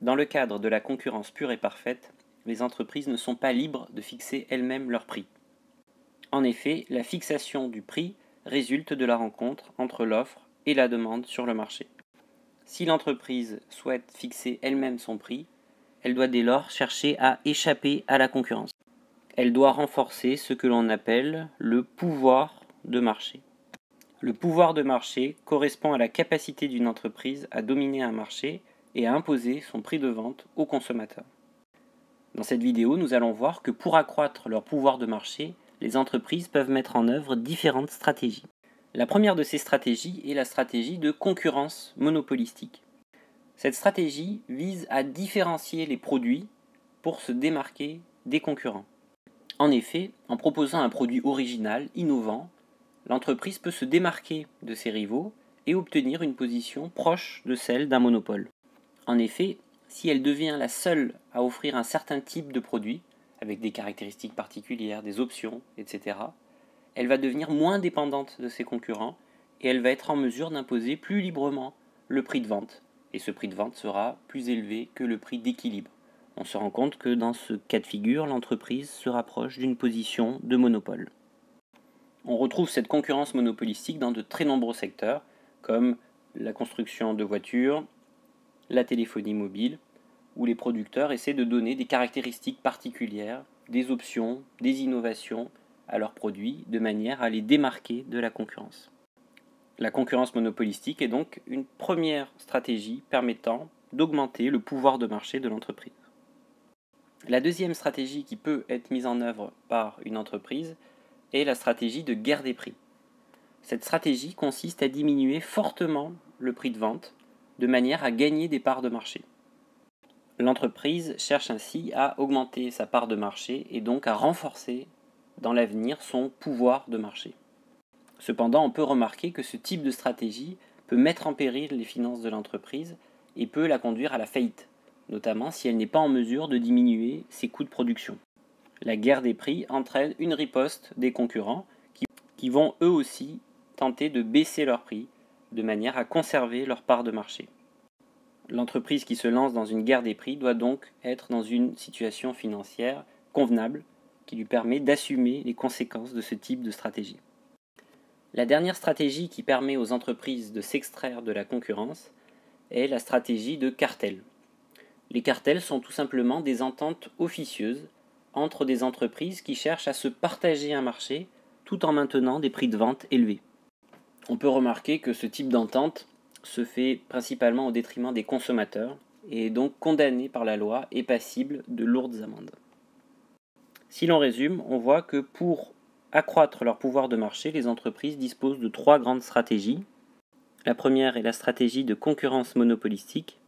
Dans le cadre de la concurrence pure et parfaite, les entreprises ne sont pas libres de fixer elles-mêmes leur prix. En effet, la fixation du prix résulte de la rencontre entre l'offre et la demande sur le marché. Si l'entreprise souhaite fixer elle-même son prix, elle doit dès lors chercher à échapper à la concurrence. Elle doit renforcer ce que l'on appelle le pouvoir de marché. Le pouvoir de marché correspond à la capacité d'une entreprise à dominer un marché et à imposer son prix de vente aux consommateurs. Dans cette vidéo, nous allons voir que pour accroître leur pouvoir de marché, les entreprises peuvent mettre en œuvre différentes stratégies. La première de ces stratégies est la stratégie de concurrence monopolistique. Cette stratégie vise à différencier les produits pour se démarquer des concurrents. En effet, en proposant un produit original, innovant, l'entreprise peut se démarquer de ses rivaux et obtenir une position proche de celle d'un monopole. En effet, si elle devient la seule à offrir un certain type de produit, avec des caractéristiques particulières, des options, etc., elle va devenir moins dépendante de ses concurrents et elle va être en mesure d'imposer plus librement le prix de vente. Et ce prix de vente sera plus élevé que le prix d'équilibre. On se rend compte que dans ce cas de figure, l'entreprise se rapproche d'une position de monopole. On retrouve cette concurrence monopolistique dans de très nombreux secteurs, comme la construction de voitures, la téléphonie mobile, où les producteurs essaient de donner des caractéristiques particulières, des options, des innovations à leurs produits, de manière à les démarquer de la concurrence. La concurrence monopolistique est donc une première stratégie permettant d'augmenter le pouvoir de marché de l'entreprise. La deuxième stratégie qui peut être mise en œuvre par une entreprise est la stratégie de guerre des prix. Cette stratégie consiste à diminuer fortement le prix de vente de manière à gagner des parts de marché. L'entreprise cherche ainsi à augmenter sa part de marché et donc à renforcer dans l'avenir son pouvoir de marché. Cependant, on peut remarquer que ce type de stratégie peut mettre en péril les finances de l'entreprise et peut la conduire à la faillite, notamment si elle n'est pas en mesure de diminuer ses coûts de production. La guerre des prix entraîne une riposte des concurrents qui vont eux aussi tenter de baisser leurs prix de manière à conserver leur part de marché. L'entreprise qui se lance dans une guerre des prix doit donc être dans une situation financière convenable qui lui permet d'assumer les conséquences de ce type de stratégie. La dernière stratégie qui permet aux entreprises de s'extraire de la concurrence est la stratégie de cartel. Les cartels sont tout simplement des ententes officieuses entre des entreprises qui cherchent à se partager un marché tout en maintenant des prix de vente élevés. On peut remarquer que ce type d'entente se fait principalement au détriment des consommateurs et est donc condamné par la loi et passible de lourdes amendes. Si l'on résume, on voit que pour accroître leur pouvoir de marché, les entreprises disposent de trois grandes stratégies. La première est la stratégie de concurrence monopolistique,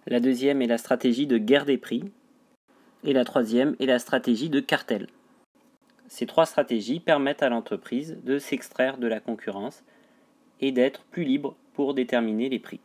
la deuxième est la stratégie de guerre des prix, et la troisième est la stratégie de cartel. Ces trois stratégies permettent à l'entreprise de s'extraire de la concurrence et d'être plus libre pour déterminer les prix.